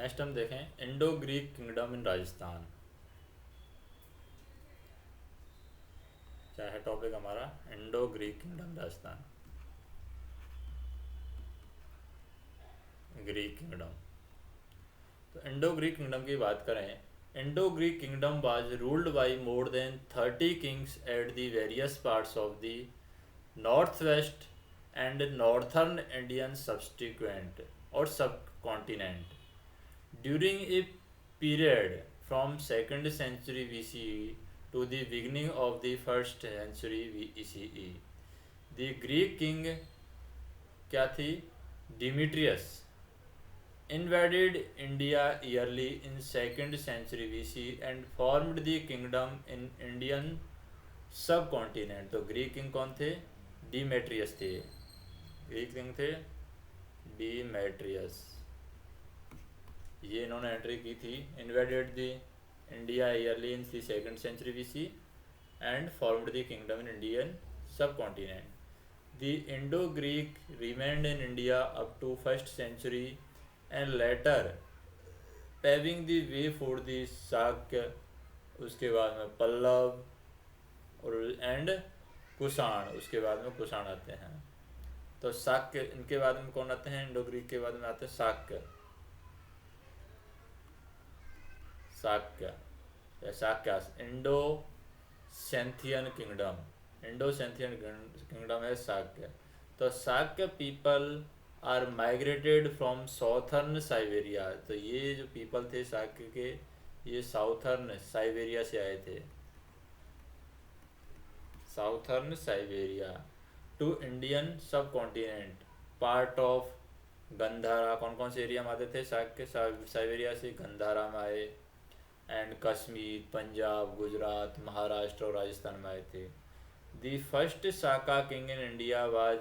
Next हम देखें Indo Greek kingdom in Rajasthan. क्या है टॉपिक हमारा? Indo Greek kingdom Rajasthan, Greek kingdom. तो इंडो ग्रीक किंगडम की बात करें, Indo Greek kingdom was ruled by more than 30 kings at the various parts of the north west and northern Indian subsequent और subcontinent during a period from 2nd century BCE to the beginning of the 1st century BCE। The Greek king क्या थी? Demetrius invaded India yearly in 2nd century BC and formed the kingdom in Indian subcontinent। तो Greek king कौन थे? Demetrius थे। Greek king थे Demetrius. ये इन्होंने entry की थी। Invaded the India early in the 2nd century BC and formed the kingdom in Indian subcontinent. The Indo Greek remained in India up to 1st century and later paving the way for the Shakya, उसके बाद में पल्लव और and Kushan, उसके बाद में कुषाण आते हैं। तो शाक्य इनके बाद में कौन आते हैं? इंडो ग्रीक के बाद में आते हैं शाक्य। शाक्य या Shakyas, Indo Scythian kingdom, Indo Scythian kingdom है शाक्य। तो Shakya people are migrated from southern Siberia. तो ये जो पीपल थे शाक्य के, ये साउथर्न साइबेरिया से आए थे, साउथर्न साइबेरिया टू इंडियन सब कॉन्टिनेंट पार्ट ऑफ गंधारा। कौन कौन से एरिया में आते थे शाक्य? साइबेरिया से गंधारा में आए, एंड कश्मीर, पंजाब, गुजरात, महाराष्ट्र और राजस्थान में आए थे। The first Saka king in India was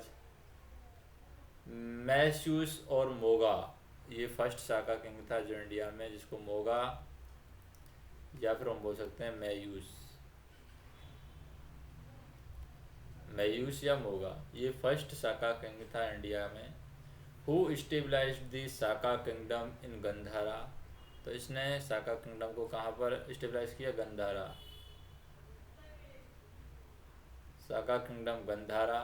Maues और मोगा। ये फर्स्ट साका किंग था जो इंडिया में, जिसको मोगा या फिर हम बोल सकते हैं मैयूस, मैयूस या मोगा। ये फर्स्ट साका किंग था इंडिया में। Who stabilised the Saka kingdom in Gandhara. तो इसने साका किंगडम को कहाँ पर स्टेबलाइज किया? Gandhara. Saka kingdom Gandhara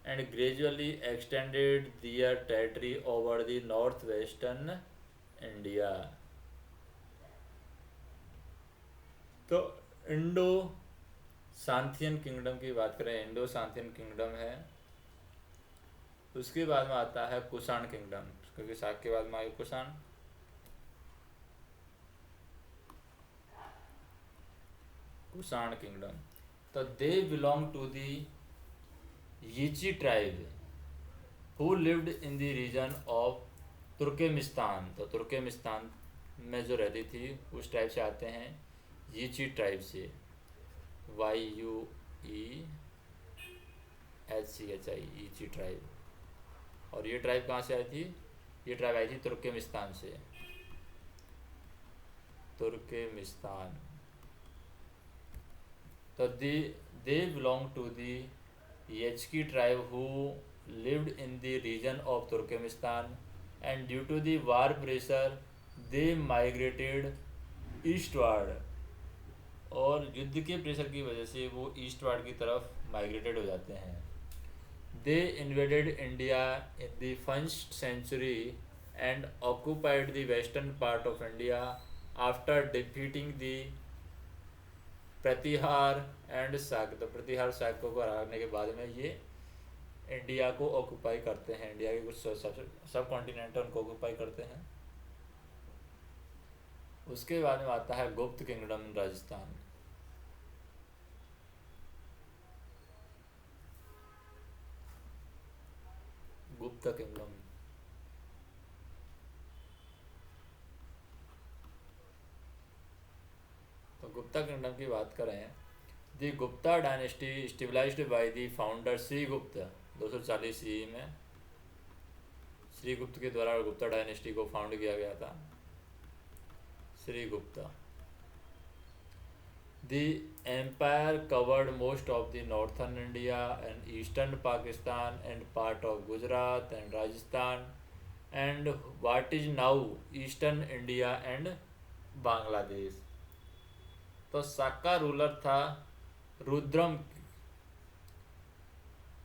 and gradually extended their territory over the north western India. तो इंडो सांथियन किंगडम की बात करें, इंडो सांथियन किंगडम है। उसके बाद में आता है कुषाण किंगडम, क्योंकि शाक के बाद में आए कुषाण। कुषाण किंगडम, तो they belong to the Yuezhi tribe who lived in the region of Turkmenistan. तो तुर्कमेनिस्तान में जो रहती थी उस ट्राइब से आते हैं, यीची ट्राइब से, YUECHI, यीची ट्राइब। और ये ट्राइब कहाँ से आई थी? ये ट्राइब आई थी तुर्कमेनिस्तान से, तुर्कमेनिस्तान। तो they belong to the YHK tribe who lived in the region of Turkmenistan, and due to the war pressure they migrated eastward। और युद्ध के प्रेशर की वजह से वो ईस्टवार्ड की तरफ माइग्रेटेड हो जाते हैं। They invaded India in the 1st century and occupied the western part of India after defeating the Pratihara and Shaka. तो प्रतिहार शाक को हराने के बाद में ये इंडिया को ऑक्यूपाई करते हैं, इंडिया के कुछ सब कॉन्टिनेंट उनको ऑक्यूपाई करते हैं। उसके बाद में आता है गुप्त किंगडम इन राजस्थान। गुप्त किंगडम, तो गुप्ता किंगडम की बात करें, the Gupta dynasty stabilised by the founder Srigupta 240 CE में। श्रीगुप्त के द्वारा गुप्ता डायनेस्टी को फाउंड किया गया था, Srigupta. The empire covered most of the northern India and eastern Pakistan and part of Gujarat and Rajasthan and what is now eastern India and Bangladesh. तो साका रूलर था रुद्रम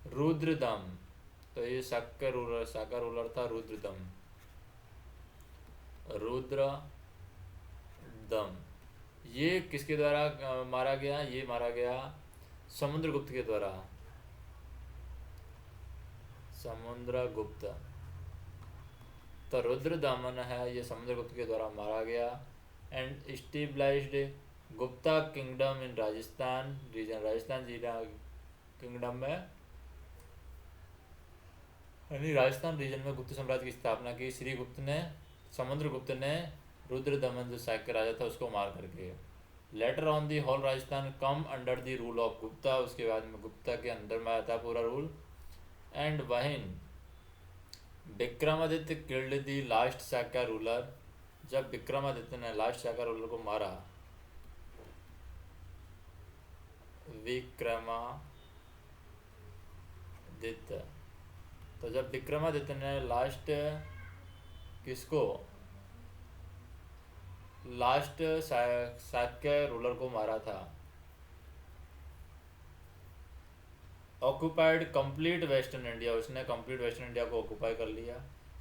रुद्रदम। तो ये साका रूलर था रुद्रदम। रुद्रदम। ये किसके द्वारा मारा गया? ये मारा गया समुद्रगुप्त के द्वारा। समुद्रगुप्त। तो रुद्रदमन है ये समुद्रगुप्त के द्वारा मारा गया। And stabilised Gupta kingdom in Rajasthan region. Rajasthan जिला किंगडम में यानी राजस्थान रीजन में गुप्त साम्राज्य की स्थापना की समुद्रगुप्त ने रुद्रदमन जो साक्य राजा था उसको मार करके। Later on the whole Rajasthan come under the rule of Gupta. उसके बाद में गुप्ता के अंदर में आया था पूरा rule. And when Vikramaditya killed the last Shaka ruler. जब विक्रमादित्य ने लास्ट शाका रूलर को मारा, विक्रमादित्य, तो जब विक्रमादित्य ने लास्ट शाक्य रूलर को मारा था, ऑक्युपाइड कंप्लीट वेस्टर्न इंडिया। उसने कंप्लीट वेस्टर्न इंडिया को ऑक्युपाई कर लिया।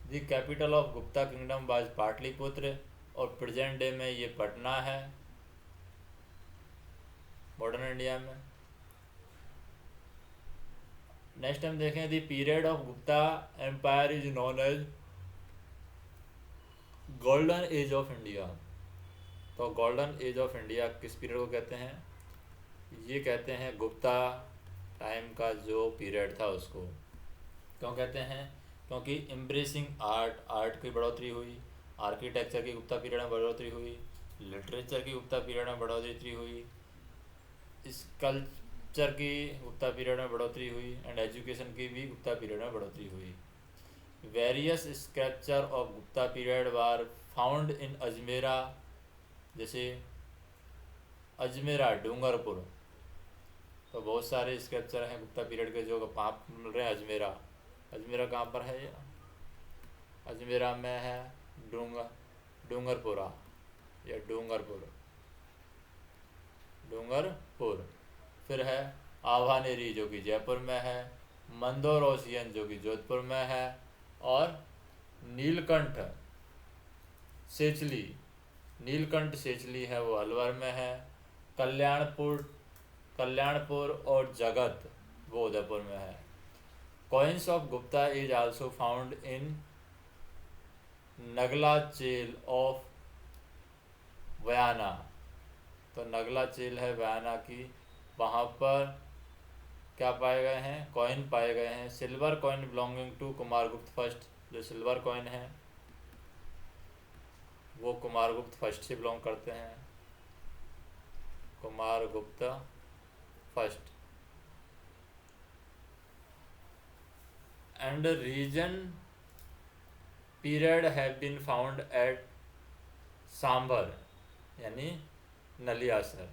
The capital of Gupta kingdom was Pataliputra. और प्रेजेंट डे में ये पटना है मॉडर्न इंडिया में। नेक्स्ट हम देखें the period of Gupta empire is known as golden age of India. तो गोल्डन एज ऑफ इंडिया किस पीरियड को कहते हैं? ये कहते हैं गुप्ता टाइम का जो पीरियड था उसको। क्यों कहते हैं? क्योंकि एम्ब्रेसिंग आर्ट की बढ़ोतरी हुई, आर्किटेक्चर की गुप्ता पीरियड में बढ़ोतरी हुई, लिटरेचर की गुप्ता पीरियड में बढ़ोतरी हुई, स्कल्पचर की गुप्ता पीरियड में बढ़ोतरी हुई, एंड एजुकेशन की भी गुप्ता पीरियड में बढ़ोतरी हुई। Various scripture of Gupta period were found in Ajmera. जैसे अजमेरा, डूंगरपुर, तो बहुत सारे स्क्रैप्चर हैं गुप्ता पीरियड के जो आप मिल रहे हैं। अजमेरा कहाँ पर है? अजमेरा में है डूंगरपुरा या डूंगरपुर। फिर है आवानेरी जो कि जयपुर में है, मंदोरोसियन जो कि जोधपुर में है, और नीलकंठ सेचली है वो अलवर में है। कल्याणपुर और जगत वो उदयपुर में है। Coins of Gupta is also found in Nagla चेल ऑफ बयाना। तो नगला चेल है बयाना की, वहाँ पर क्या पाए गए हैं? कॉइन पाए गए हैं। Silver coin belonging to Kumaragupta first. जो सिल्वर कॉइन है वो कुमारगुप्त फर्स्ट से बिलोंग करते हैं। Kumaragupta first. And reign period have been found at Sambhar यानी नलियासर।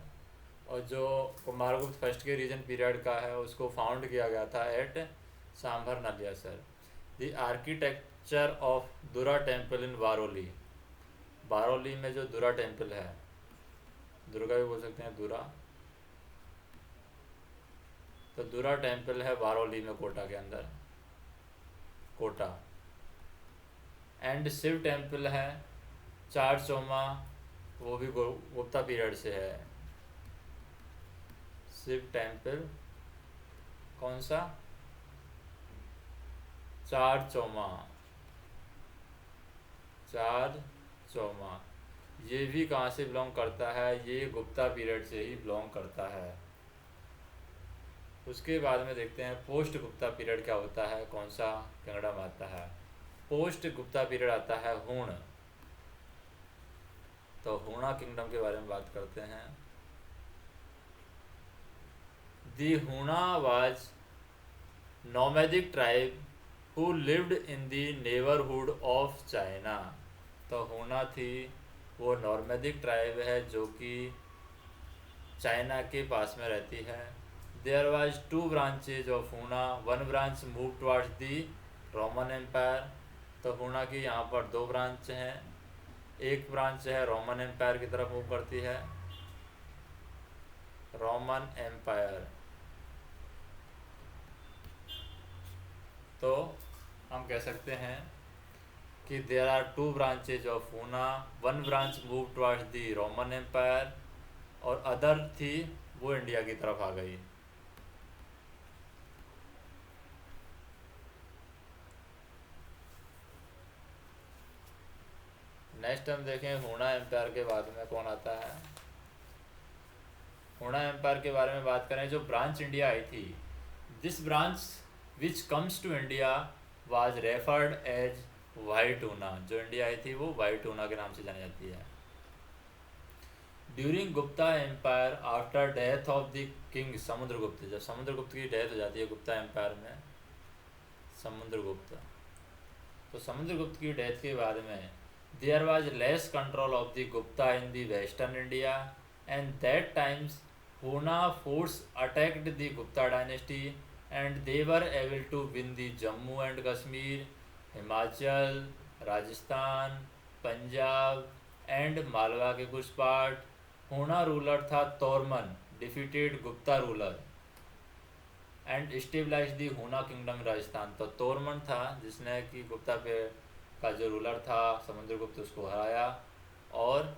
और जो कुमारगुप्त फर्स्ट के रीजन पीरियड का है उसको फाउंड किया गया था at Sambhar Naliasar. The architecture of Durga temple in Baroli. Baroli में जो दुर्गा टेम्पल है, दुर्गा भी बोल सकते हैं दुर्गा, तो दुर्गा टेम्पल है बारोली में, कोटा के अंदर, कोटा। एंड शिव टेम्पल है चारचौमा, वो भी गुप्ता पीरियड से है। शिव टेम्पल कौन सा? चारचौमा। ये भी कहाँ से बिलोंग करता है? ये गुप्ता पीरियड से ही बिलोंग करता है। उसके बाद में देखते हैं पोस्ट गुप्ता पीरियड क्या होता है, कौन सा किंगडम आता है। पोस्ट गुप्ता पीरियड आता है हूण। तो हूणा किंगडम के बारे में बात करते हैं। दी हूणा was nomadic tribe who lived in the neighbourhood of China. तो हूणा थी वो नॉर्मेडिक ट्राइब है जो कि चाइना के पास में रहती है। There was 2 branches of Huna. 1 branch move towards the Roman empire तो हुना की यहाँ पर दो ब्रांच हैं। एक ब्रांच है रोमन एम्पायर की तरफ मूव करती है, रोमन एम्पायर। तो हम कह सकते हैं कि there are two branches of Huna, one branch move towards the Roman empire और अदर थी वो इंडिया की तरफ आ गई। नेक्स्ट हम देखें हुना एम्पायर के बाद में कौन आता है। हुना एम्पायर के बारे में बात करें, जो ब्रांच इंडिया आई थी, this branch which comes to India was referred as white Huna. जो इंडिया आई थी वो वाइट हुना के नाम से जानी जाती है। During Gupta empire after death of the king Samudragupta, जब समुद्रगुप्त की डेथ हो जाती है गुप्ता एम्पायर में, समुद्रगुप्त, तो समुद्रगुप्त की डेथ के बाद में there was less control of the Gupta in the western India and that times Huna force attacked the Gupta dynasty and they were able to win the Jammu and Kashmir, Himachal, Rajasthan, Punjab and Malwa के कुछ पार्ट। हुना रूलर था Toramana defeated Gupta ruler and stabilise the Huna kingdom in Rajasthan. तो तोरमन था जिसने कि गुप्ता पे का जो रूलर था समुद्रगुप्त उसको हराया और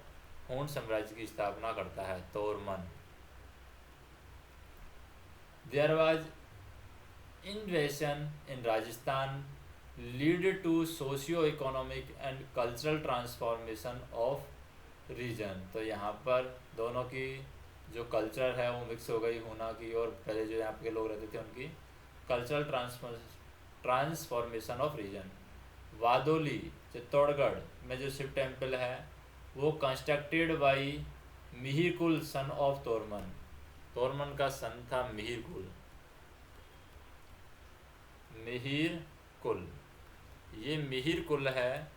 हूण साम्राज्य की स्थापना करता है Toramana. There was invasion in Rajasthan lead to socio economic and cultural transformation of region. तो यहाँ पर दोनों की जो कल्चर है वो मिक्स हो गई हुना की और पहले जो यहाँ के लोग रहते थे उनकी, cultural transformation of region. Vadoli Chittorgarh में जो शिव टेम्पल है वो constructed by Mihirakula son of Toramana. Toramana का सन था मिहिरकुल, मिहिरकुल। ये मिहिरकुल है,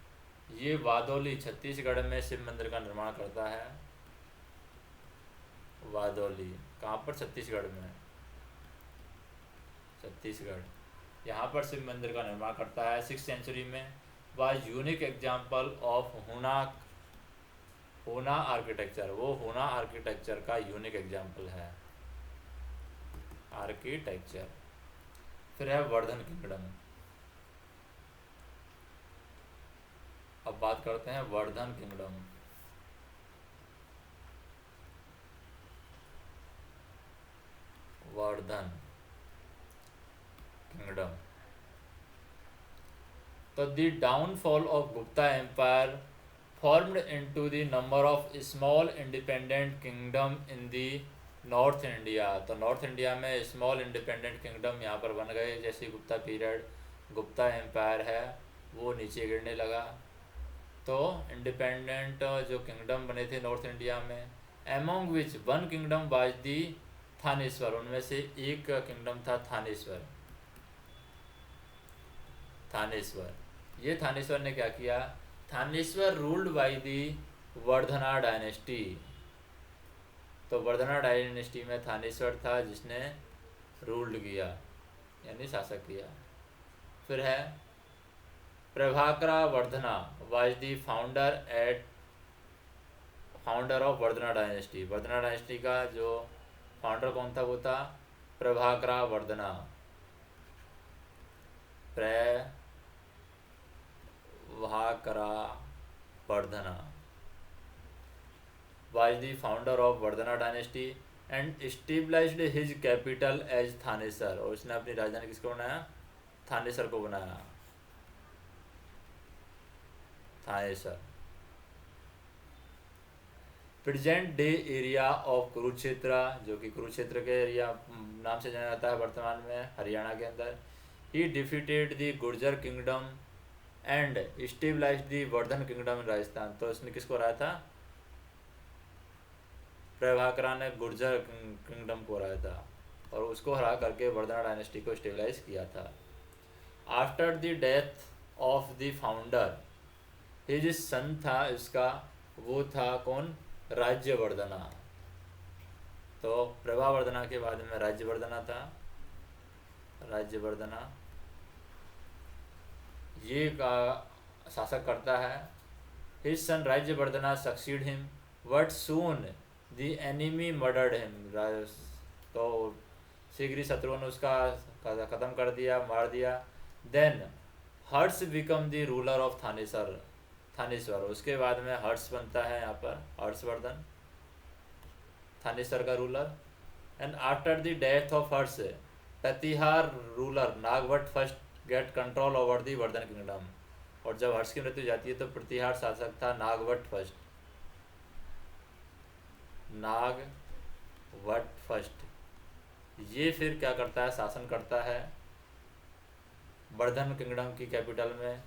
ये वादोली छत्तीसगढ़ में शिव मंदिर का निर्माण करता है। वादोली कहाँ पर? छत्तीसगढ़ में, छत्तीसगढ़। यहाँ पर शिव मंदिर का निर्माण करता है 6th सेंचुरी में। वाज यूनिक एग्जाम्पल ऑफ हुना आर्किटेक्चर। वो हुना आर्किटेक्चर का यूनिक एग्जाम्पल है, आर्किटेक्चर। फिर है वर्धन किंगडम। अब बात करते हैं वर्धन किंगडम। वर्धन किंगडम। तो the downfall of Gupta empire formed into the number of small independent kingdom in the north India. तो नॉर्थ इंडिया में स्मॉल इंडिपेंडेंट किंगडम यहाँ पर बन गए। जैसे गुप्ता पीरियड, गुप्ता एम्पायर है वो नीचे गिरने लगा, तो इंडिपेंडेंट जो किंगडम बने थे नॉर्थ इंडिया में, among which one kingdom was the Thaneshwar. उनमें से एक किंगडम था थानेश्वर। थानेश्वर, ये थानेश्वर ने क्या किया? Thaneshwar ruled by the Vardhana dynasty. तो वर्धना डायनेस्टी में थानेश्वर था जिसने रूल्ड किया, यानी शासक किया। फिर है Prabhakara Vardhana was the founder of Vardhana dynasty. Vardhana dynasty का जो फाउंडर कौन था? वो था Prabhakara Vardhana. Prabhakara Vardhana was the founder of Vardhana dynasty and established his capital as Thanesar. और उसने अपनी राजधानी किसको बनाया? थानेसर को बनाया, Thanesar. Present day area of Kurukshetra, जो कि कुरुक्षेत्र के एरिया नाम से जाना जाता है वर्तमान में हरियाणा के अंदर। He defeated the Gurjar kingdom and stabilised the Vardhan kingdom in Rajasthan. तो उसने किसको हराया था? प्रभाकरा ने गुर्जर किंगडम को हराया था और उसको हरा करके वर्धना डायनेस्टी को स्टेबलाइज किया था। After the death of the founder, his son था इसका, वो था कौन? राज्यवर्धना। तो प्रभावर्धना के बाद में राज्यवर्धना था। राज्यवर्धना ये का शासक करता है। His son Rajyavardhana succeed him but soon the enemy murdered him. तो शीघ्र ही शत्रुओं ने उसका ख़त्म कर दिया, मार दिया। Then Harsh become the ruler of Thaneshwar. उसके बाद में हर्ष बनता है यहाँ पर, हर्षवर्धन थानेश्वर का ruler. And after the death of Harsh Pratihar ruler Nagabhata first get control over the Vardhan kingdom. और जब हर्ष की मृत्यु जाती है तो प्रतिहार शासक था नागभट्ट फर्स्ट। नागभट्ट फर्स्ट ये फिर क्या करता है, शासन करता है वर्धन किंगडम की कैपिटल में।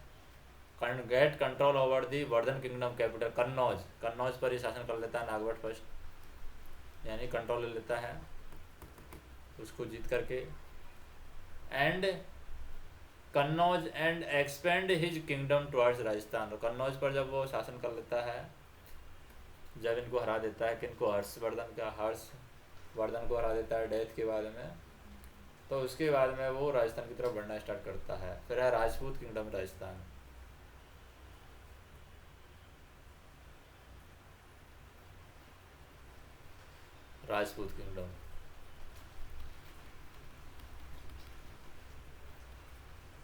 Gate control over the Vardhan kingdom capital Kannauj पर ही शासन कर लेता है नागभट्ट फर्स्ट, यानी कंट्रोल ले लेता है उसको जीत करके। And Kannauj and expand his kingdom towards Rajasthan. Kannauj पर जब वो शासन कर लेता है, जब इनको हरा देता है, किनको, हर्षवर्धन को हरा देता है डेथ के बाद में, तो उसके बाद में वो राजस्थान की तरफ बढ़ना स्टार्ट करता है। फिर है Rajput kingdom Rajasthan. Rajput kingdom,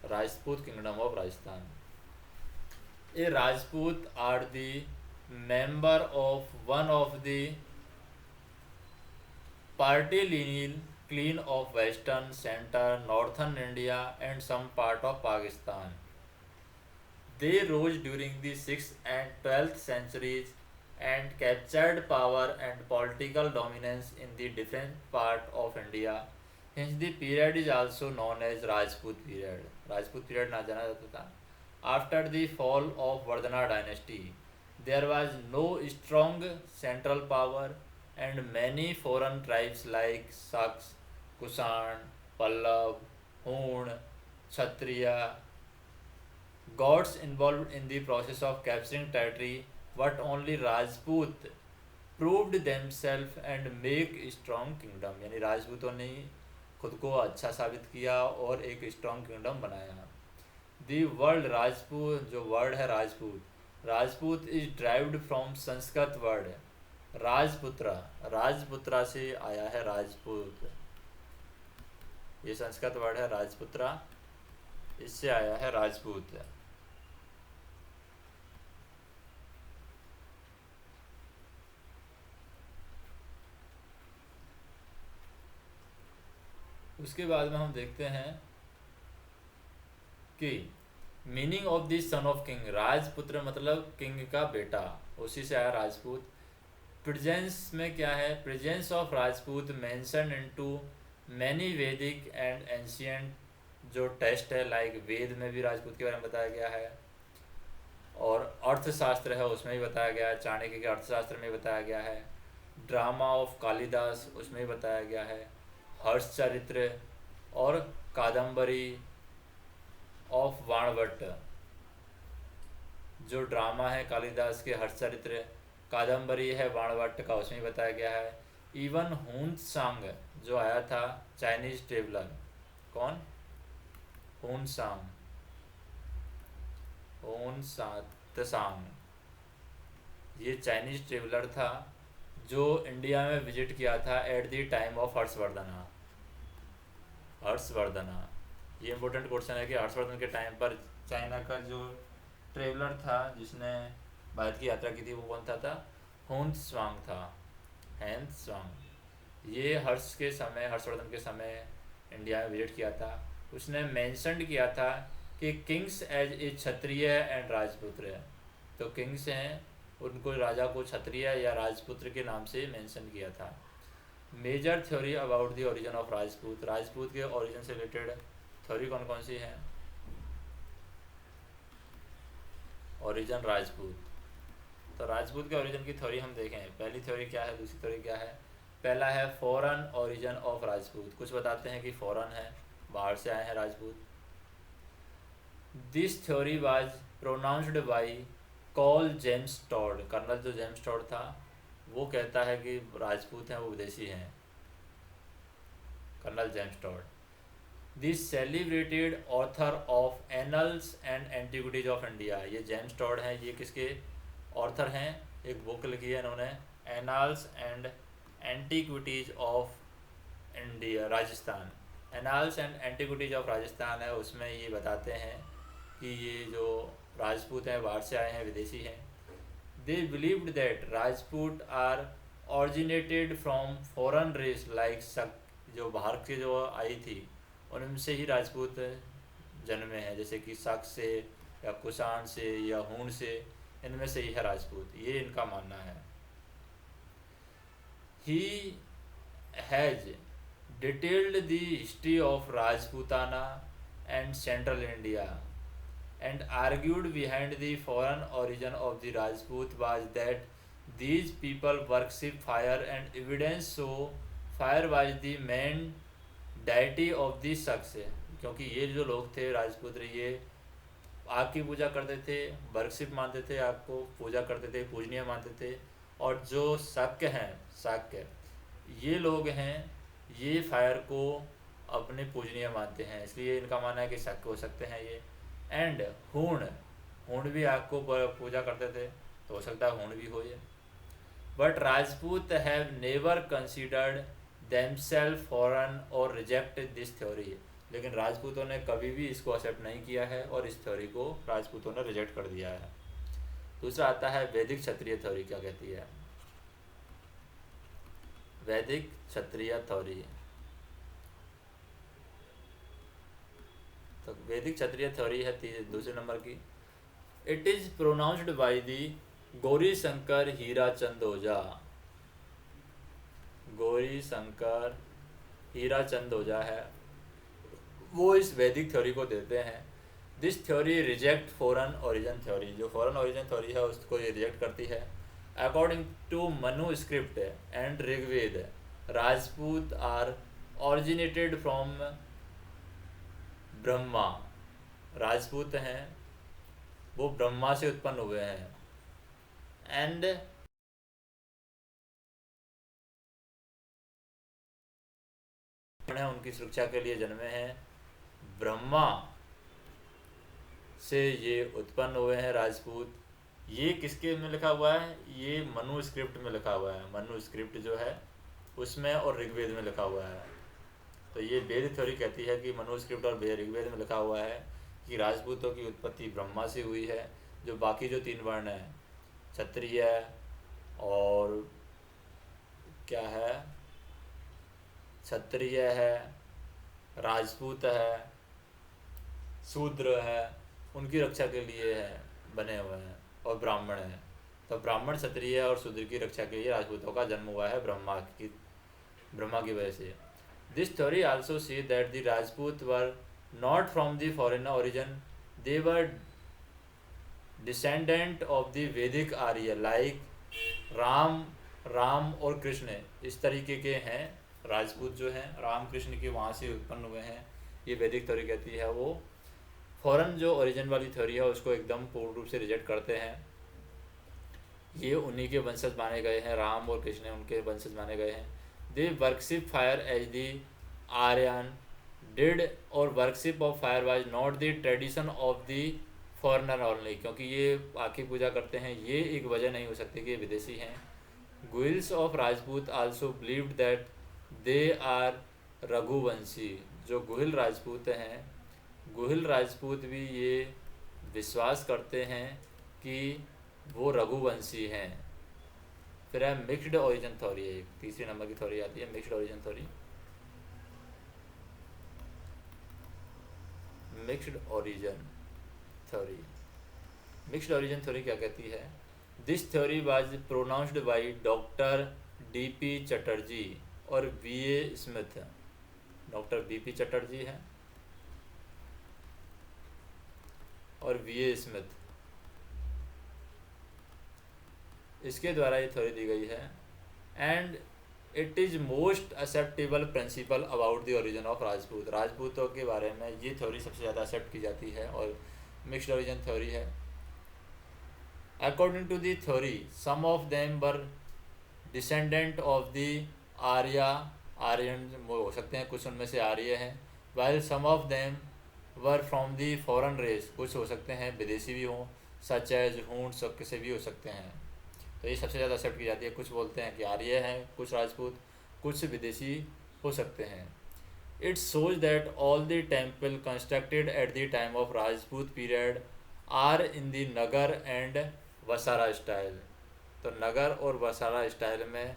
Rajput kingdom of Rajasthan. A Rajput are the member of one of the patrilineal clan of western, centre, northern India and some part of Pakistan. They rose during the 6th and 12th centuries and captured power and political dominance in the different part of India. Hence the period is also known as Rajput period. Rajput period ना जाना जाता था। After the fall of Vardhana dynasty, there was no strong central power and many foreign tribes like Saks, Kusan, Pallav, Hun, Kshatriya gods involved in the process of capturing territory, but only Rajput proved themselves and make strong kingdom। यानी राजपूतों ने खुद को अच्छा साबित किया और एक स्ट्रॉन्ग किंगडम बनाया। दी वर्ल्ड राजपूत, जो वर्ड है Rajput is derived from Sanskrit word Rajputra. Rajputra से आया है राजपूत, ये संस्कृत वर्ड है राजपुत्रा, इससे आया है राजपूत। उसके बाद में हम देखते हैं कि meaning of the son of king. राजपुत्र मतलब किंग का बेटा, उसी से आया राजपूत। प्रेजेंस में क्या है, presence of Rajput mention into many वैदिक एंड एंशियंट जो टेक्स्ट है, लाइक वेद में भी राजपूत के बारे में बताया गया है, और अर्थशास्त्र है उसमें भी बताया गया है, चाणक्य के अर्थशास्त्र में बताया गया है, ड्रामा ऑफ कालिदास उसमें भी बताया गया है, हर्षचरित्र और कादम्बरी ऑफ वाणभट्ट, जो ड्रामा है कालिदास के, हर्षचरित्र, कादम्बरी है वाणभट्ट का, उसमें बताया गया है। इवन हुनसांग जो आया था चाइनीज ट्रेवलर, कौन, हुनसांग, ये चाइनीज ट्रेवलर था जो इंडिया में विजिट किया था at the time of Harshavardhana. ये इम्पोर्टेंट क्वेश्चन है कि हर्षवर्धन के टाइम पर चाइना का जो ट्रेवलर था जिसने भारत की यात्रा की थी वो कौन था हुनत्सांग था, हैंत्सांग। ये हर्षवर्धन के समय इंडिया में विजिट किया था। उसने मेंशन किया था कि kings as a Kshatriya and Rajputra, तो किंग्स हैं उनको, राजा को क्षत्रिय या राजपुत्र के नाम से मेंशन किया था। Major theory about the origin of Rajput के ओरिजिन से रिलेटेड थ्योरी कौन कौन सी है। ओरिजिन राजपूत, तो राजपूत के ओरिजिन की थ्योरी हम देखें। पहली थ्योरी क्या है, दूसरी थ्योरी क्या है। पहला है फॉरेन ओरिजिन ऑफ राजपूत, कुछ बताते हैं कि फॉरेन है, बाहर से आए हैं Rajput. This theory was pronounced by James Tod, colonel जो जेम्स टॉड था वो कहता है कि राजपूत हैं वो विदेशी हैं, colonel James Tod. The celebrated author of annals and antiquities of India. ये जेम्स टॉड हैं, ये किसके ऑथर हैं, एक बुक लिखी है इन्होंने, annuls and antiquities of India Rajasthan. Annals and antiquities of Rajasthan है, उसमें ये बताते हैं कि ये जो राजपूत हैं बाहर से आए हैं, विदेशी हैं। They believed that Rajput are originated from foreign race like Shaka, जो बाहर के जो आई थी उनसे ही राजपूत जन्मे हैं, जैसे कि शक से या कुषाण से या हूण से, इनमें से ही है राजपूत, ये इनका मानना है। He has detailed the history of Rajputana and Central India and argued behind the foreign origin of the Rajput was that these people worship fire and evidence so fire was the main deity of the Shaks, क्योंकि ये जो लोग थे राजपूत, ये आग की पूजा करते थे, वर्शिप मानते थे, आग को पूजा करते थे, पूजनीय मानते थे। और जो शाक्य हैं, शाक्य ये लोग हैं, ये फायर को अपने पूजनीय मानते हैं, इसलिए इनका मानना है कि शाक्य हो सकते हैं ये। एंड हूण, हूण भी आग को पूजा करते थे, तो हो सकता है हूण भी हो ये। But Rajput have never considered themselves foreign और रिजेक्ट दिस थ्योरी, लेकिन राजपूतों ने कभी भी इसको एक्सेप्ट नहीं किया है और इस थ्योरी को राजपूतों ने रिजेक्ट कर दिया है। दूसरा आता है वैदिक क्षत्रिय थ्योरी क्या कहती है। वैदिक क्षत्रिय थ्योरी, तो वैदिक क्षत्रिय थ्योरी है दूसरे नंबर की। It is pronounced by the Gauri Shankar Hira Chand Ojha. Gauri Shankar Hira Chand Ojha है, वो इस वैदिक थ्योरी को देते हैं। This theory reject foreign origin theory, जो फॉरेन ओरिजिन थ्योरी है उसको ये रिजेक्ट करती है। According to Manu script and Rigveda, Rajput are originated from Brahma, Rajput हैं वो ब्रह्मा से उत्पन्न हुए हैं। एंड उनकी सुरक्षा के लिए जन्मे हैं, ब्रह्मा से ये उत्पन्न हुए हैं राजपूत। ये किसके में लिखा हुआ है, ये मनु स्क्रिप्ट में लिखा हुआ है, मनु स्क्रिप्ट जो है उसमें और ऋग्वेद में लिखा हुआ है। तो ये वेद थ्योरी कहती है कि मनु स्क्रिप्ट और ऋग्वेद में लिखा हुआ है कि राजपूतों की उत्पत्ति ब्रह्मा से हुई है। जो बाकी जो 3 वर्ण हैं, क्षत्रिय और क्या है, क्षत्रिय है, राजपूत है, शूद्र है, उनकी रक्षा के लिए है बने हुए हैं, और ब्राह्मण है। तो ब्राह्मण, क्षत्रिय और शूद्र की रक्षा के लिए राजपूतों का जन्म हुआ है ब्रह्मा की वजह से। This theory also see that the Rajput were not from the foreign origin, they were descendant of the वैदिक आर्य लाइक राम और कृष्ण, इस तरीके के हैं राजपूत जो हैं, राम कृष्ण के वहाँ से उत्पन्न हुए हैं। ये वैदिक थ्योरी कहती है, वो फॉरेन जो ओरिजिन वाली थ्योरी है उसको एकदम पूर्ण रूप से रिजेक्ट करते हैं। ये उन्हीं के वंशज माने गए हैं, राम और कृष्ण उनके वंशज माने गए हैं। They worship fire as the Aryan did, और worship of fire was not the tradition of the foreigner only, क्योंकि ये आग की पूजा करते हैं ये एक वजह नहीं हो सकती कि ये विदेशी हैं। Guhils of Rajput also believed that they are Raghuvanshi, जो गुहिल राजपूत हैं, गुहिल राजपूत भी ये विश्वास करते हैं कि वो रघुवंशी हैं। फिर है मिक्स्ड ओरिजिन थ्योरी, एक तीसरे नंबर की थ्योरी आती है mixed origin theory. Mixed origin theory, mixed origin theory क्या कहती है। This theory was pronounced by doctor D.P. Chatterjee और V.A. Smith. Doctor B.P. Chatterjee हैं और V.A. स्मिथ, इसके द्वारा ये थ्योरी दी गई है। And it is most acceptable principle about the origin of Rajput, राजपूतों के बारे में ये थ्योरी सबसे ज़्यादा एक्सेप्ट की जाती है और मिक्स्ड ओरिजिन थ्योरी है। According to the theory some of them were descendant of the Arya, Aryan वो हो सकते हैं, कुछ उनमें से आर्य हैं। While some of them were from the foreign race, कुछ हो सकते हैं विदेशी भी हों, सच एज हूंट, सब किसी भी हो सकते हैं। तो ये सबसे ज़्यादा एक्सेप्ट की जाती है। कुछ बोलते हैं कि आर्य हैं, कुछ राजपूत, कुछ विदेशी हो सकते हैं। It shows that all the temple constructed at the time of Rajput period are in the Nagar and Vasara style। तो नगर और वसारा स्टाइल में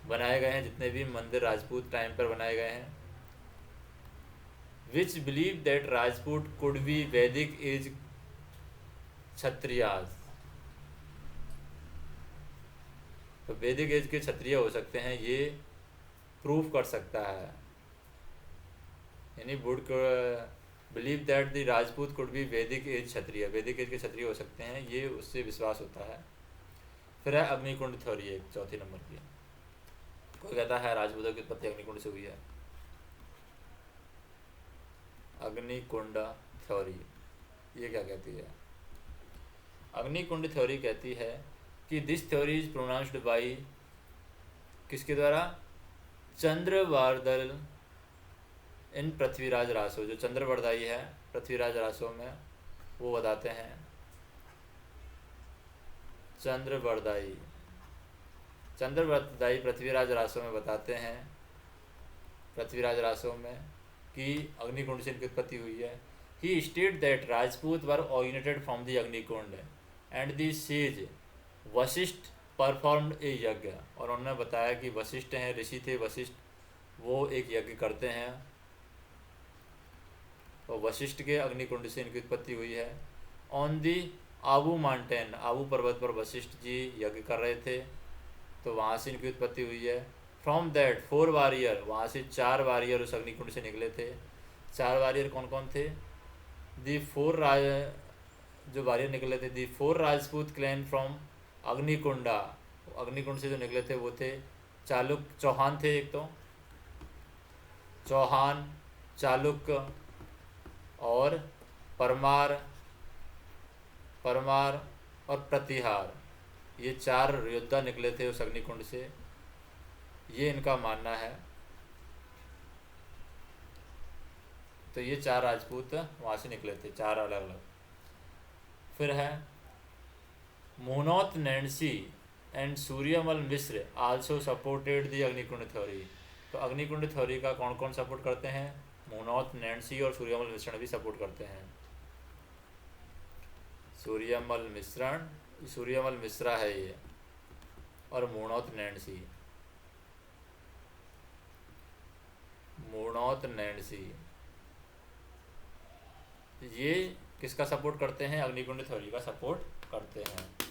बनाए गए हैं जितने भी मंदिर राजपूत टाइम पर बनाए गए हैं। Which believe that Rajput could be Vedic age Kshatriyas, तो वैदिक एज के क्षत्रिय हो सकते हैं, ये प्रूव कर सकता है। यानी would believe that the Rajput could be Vedic as क्षत्रिय, वैदिक एज के क्षत्रिय हो सकते हैं, ये उससे विश्वास होता है। फिर है अग्निकुंड थ्योरी, एक चौथी नंबर की। कोई कहता है राजपूतों की उत्पत्ति अग्निकुंड से हुई है। अग्निकुंड थ्योरी ये क्या कहती है? अग्निकुंड थ्योरी कहती है कि this theory is pronounced by, किसके द्वारा? चंद्रवारदल इन पृथ्वीराज रासो, जो चंद्रवरदाई है पृथ्वीराज रासो में, वो बताते हैं। चंद्रवरदाई पृथ्वीराज रासो में बताते हैं, पृथ्वीराज रासो में, कि अग्निकुंड से इनकी उत्पत्ति हुई है। He state that Rajput were originated from the Agnikund and the sage Vashishtha performed a yagya, और उन्होंने बताया कि वशिष्ठ हैं, ऋषि थे वशिष्ठ, वो एक यज्ञ करते हैं, तो वशिष्ठ के अग्निकुंड से इनकी उत्पत्ति हुई है। On the Abu mountain, Abu पर्वत पर वशिष्ठ जी यज्ञ कर रहे थे, तो वहाँ से इनकी उत्पत्ति हुई है। फ्रॉम दैट 4 वारियर, वहाँ से 4 वारियर उस अग्निकुंड से निकले थे। 4 वारियर कौन कौन थे? दी 4 जो वारियर निकले थे, दी 4 राजपूत क्लैन फ्रॉम अग्निकुंडा, अग्निकुंड से जो निकले थे वो थे चौहान थे, एक तो चौहान, चालुक्य और परमार और प्रतिहार, ये 4 योद्धा निकले थे उस अग्निकुंड से, ये इनका मानना है। तो ये 4 राजपूत वहाँ से निकले थे, 4 अलग अलग। फिर है Muhnot Nainsi and Suryamal Mishra also supported the Agnikund theory. तो अग्निकुंड थ्योरी का कौन कौन सपोर्ट करते हैं? मोनोथ नैन्सी और सूर्यमल मिश्रण भी सपोर्ट करते हैं। सूर्यमल मिश्रा है ये, और मोनोथ नैन्सी ये किसका सपोर्ट करते हैं? अग्निकुंड थ्योरी का सपोर्ट करते हैं।